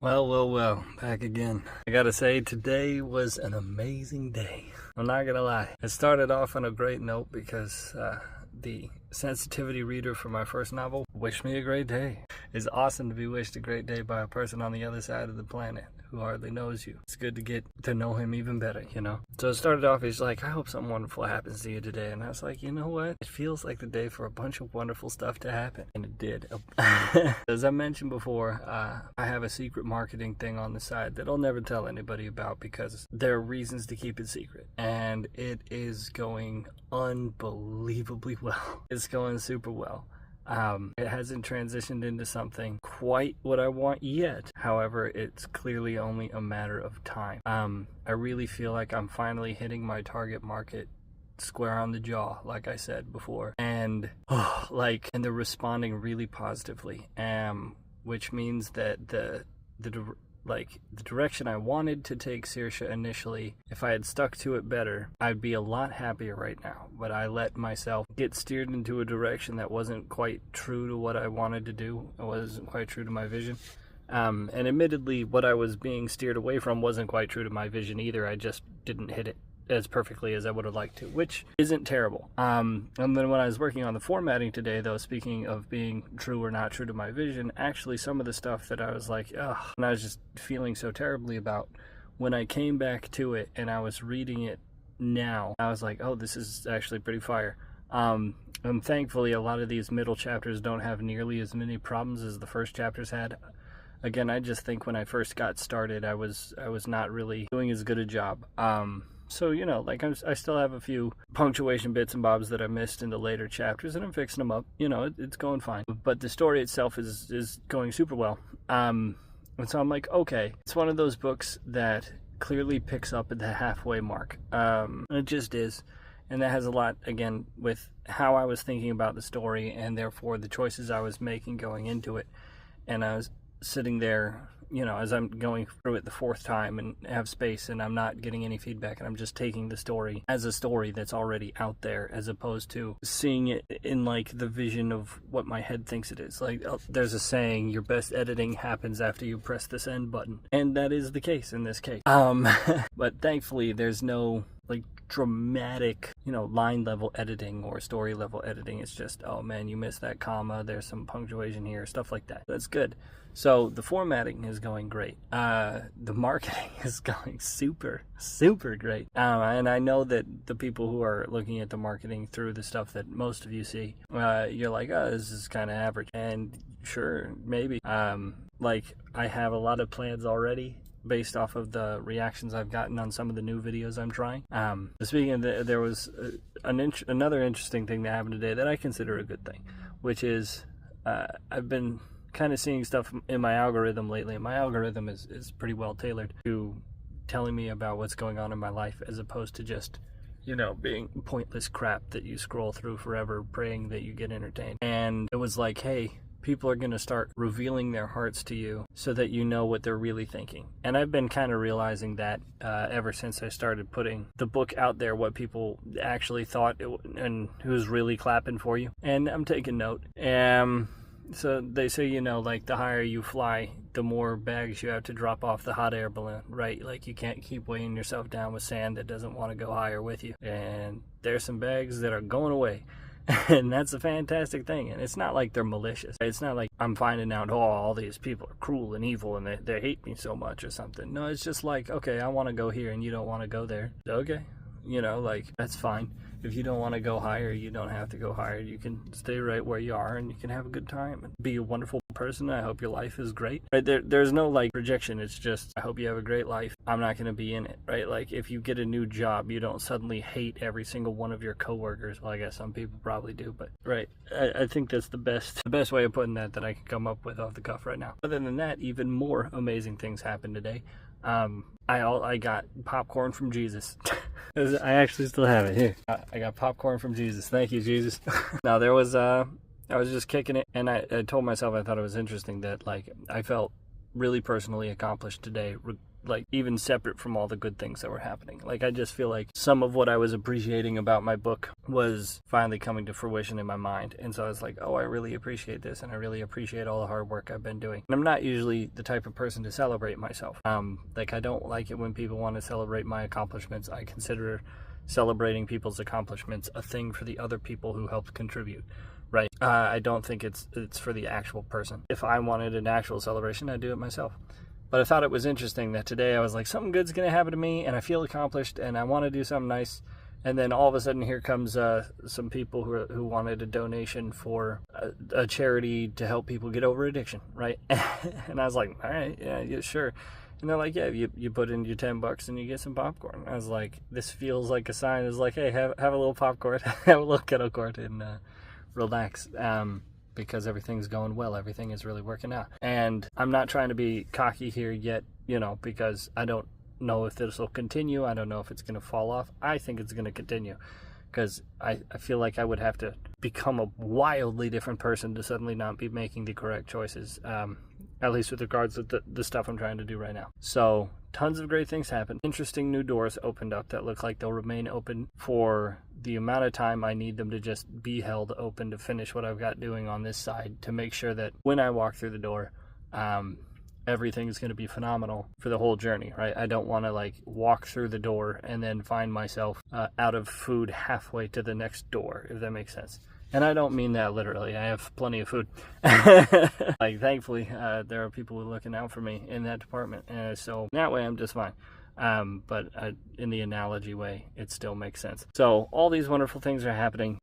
Well, back again. I gotta say, today was an amazing day. I'm not gonna lie. It started off on a great note because the sensitivity reader for my first novel wished me a great day. It's awesome to be wished a great day by a person on the other side of the planet who hardly knows you. It's good to get to know him even better, you know? So it started off, he's like, I hope something wonderful happens to you today. And I was like, you know what? It feels like the day for a bunch of wonderful stuff to happen. And it did. As I mentioned before, I have a secret marketing thing on the side that I'll never tell anybody about because there are reasons to keep it secret. And it is going unbelievably well. It's going super well. It hasn't transitioned into something quite what I want yet. However, it's clearly only a matter of time. I really feel like I'm finally hitting my target market square on the jaw, like I said before. And they're responding really positively. Which means that the direction I wanted to take Saoirse initially, if I had stuck to it better, I'd be a lot happier right now. But I let myself get steered into a direction that wasn't quite true to what I wanted to do. It wasn't quite true to my vision. And admittedly, what I was being steered away from wasn't quite true to my vision either. I just didn't hit it as perfectly as I would have liked to, which isn't terrible. And then when I was working on the formatting today, though, speaking of being true or not true to my vision, actually some of the stuff that I was like, ugh, and I was just feeling so terribly about, when I came back to it and I was reading it now, I was like, oh, this is actually pretty fire. And thankfully, a lot of these middle chapters don't have nearly as many problems as the first chapters had. Again, I just think when I first got started, I was not really doing as good a job. So, you know, like I still have a few punctuation bits and bobs that I missed in the later chapters, and I'm fixing them up. You know, it's going fine. But the story itself is going super well. And so I'm like, okay, it's one of those books that clearly picks up at the halfway mark. It just is. And that has a lot, again, with how I was thinking about the story and therefore the choices I was making going into it. And I was sitting there, you know, as I'm going through it the fourth time and have space and I'm not getting any feedback and I'm just taking the story as a story that's already out there as opposed to seeing it in like the vision of what my head thinks it is. Like there's a saying, your best editing happens after you press the send button. And that is the case in this case. But thankfully there's no like dramatic, you know, line level editing or story level editing. It's just, oh man, you missed that comma, there's some punctuation here, stuff like that. That's good. So the formatting is going great. The marketing is going super great. And I know that the people who are looking at the marketing through the stuff that most of you see, you're like, oh, this is kind of average. And sure, maybe. Like I have a lot of plans already based off of the reactions I've gotten on some of the new videos I'm trying. Speaking of there was another interesting thing that happened today that I consider a good thing, which is I've been kind of seeing stuff in my algorithm lately. My algorithm is pretty well tailored to telling me about what's going on in my life as opposed to just, you know, being pointless crap that you scroll through forever praying that you get entertained. And it was like, hey, people are going to start revealing their hearts to you so that you know what they're really thinking. And I've been kind of realizing that ever since I started putting the book out there, what people actually thought and who's really clapping for you. And I'm taking note. So they say, you know, like the higher you fly, the more bags you have to drop off the hot air balloon, right? Like you can't keep weighing yourself down with sand that doesn't want to go higher with you. And there's some bags that are going away. And that's a fantastic thing. And it's not like they're malicious. It's not like I'm finding out, oh, all these people are cruel and evil and they hate me so much or something. No, it's just like, okay, I want to go here and you don't want to go there. Okay. You know, like, that's fine. If you don't want to go higher, you don't have to go higher. You can stay right where you are and you can have a good time and be a wonderful person. I hope your life is great. Right? There's no like projection. It's just, I hope you have a great life. I'm not going to be in it, right? Like if you get a new job, you don't suddenly hate every single one of your coworkers. Well, I guess some people probably do, but right. I think that's the best way of putting that I can come up with off the cuff right now. Other than that, even more amazing things happened today. I got popcorn from Jesus. I actually still have it here. I got popcorn from Jesus. Thank you, Jesus. Now there was I was just kicking it, and I told myself I thought it was interesting that like I felt really personally accomplished today, like even separate from all the good things that were happening. Like, I just feel like some of what I was appreciating about my book was finally coming to fruition in my mind. And so I was like, oh, I really appreciate this, and I really appreciate all the hard work I've been doing. And I'm not usually the type of person to celebrate myself. Like, I don't like it when people want to celebrate my accomplishments. I consider celebrating people's accomplishments a thing for the other people who helped contribute. Right. I don't think it's for the actual person. If I wanted an actual celebration, I'd do it myself. But I thought it was interesting that today I was like, something good's going to happen to me, and I feel accomplished, and I want to do something nice. And then all of a sudden, here comes some people who wanted a donation for a charity to help people get over addiction, right? And I was like, all right, yeah, sure. And they're like, yeah, you put in your $10 and you get some popcorn. I was like, this feels like a sign. It's like, hey, have a little popcorn, have a little kettle corn, and relax, because everything's going well. Everything is really working out. And I'm not trying to be cocky here yet, because I don't know if this will continue. I don't know if it's going to fall off. I think it's going to continue, because I feel like I would have to become a wildly different person to suddenly not be making the correct choices, at least with regards to the stuff I'm trying to do right now. So tons of great things happened. Interesting new doors opened up that look like they'll remain open for the amount of time I need them to just be held open to finish what I've got doing on this side, to make sure that when I walk through the door, everything is going to be phenomenal for the whole journey, right? I don't want to like walk through the door and then find myself out of food halfway to the next door, if that makes sense. And I don't mean that literally. I have plenty of food. Like, thankfully, there are people who are looking out for me in that department. So that way I'm just fine. But in the analogy way, it still makes sense. So all these wonderful things are happening.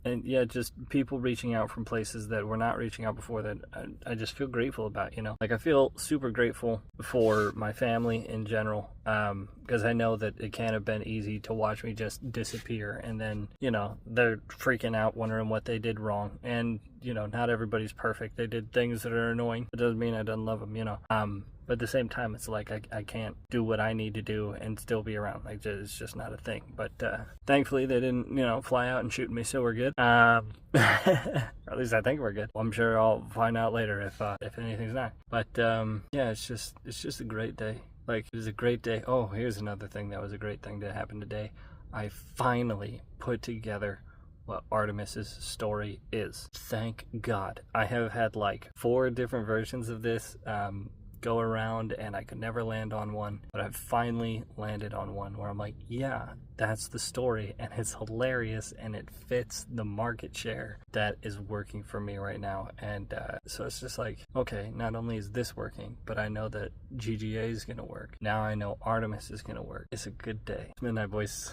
And yeah, just people reaching out from places that were not reaching out before, that I just feel grateful about, Like, I feel super grateful for my family in general, because I know that it can't have been easy to watch me just disappear, and then, they're freaking out, wondering what they did wrong. And, not everybody's perfect. They did things that are annoying. It doesn't mean I don't love them, but at the same time, it's like I can't do what I need to do and still be around. Like, it's just not a thing. But thankfully, they didn't, fly out and shoot me, so we're good. Or at least I think we're good. Well, I'm sure I'll find out later if anything's not. But yeah, it's just a great day. Like, it was a great day. Oh, here's another thing that was a great thing to happen today. I finally put together what Artemis's story is. Thank God. I have had like 4 different versions of this go around, and I could never land on one, but I've finally landed on one where I'm like, yeah, that's the story, and it's hilarious, and it fits the market share that is working for me right now. And so it's just like, okay, not only is this working, but I know that GGA is gonna work. Now I know Artemis is gonna work. It's a good day. Midnight Boys.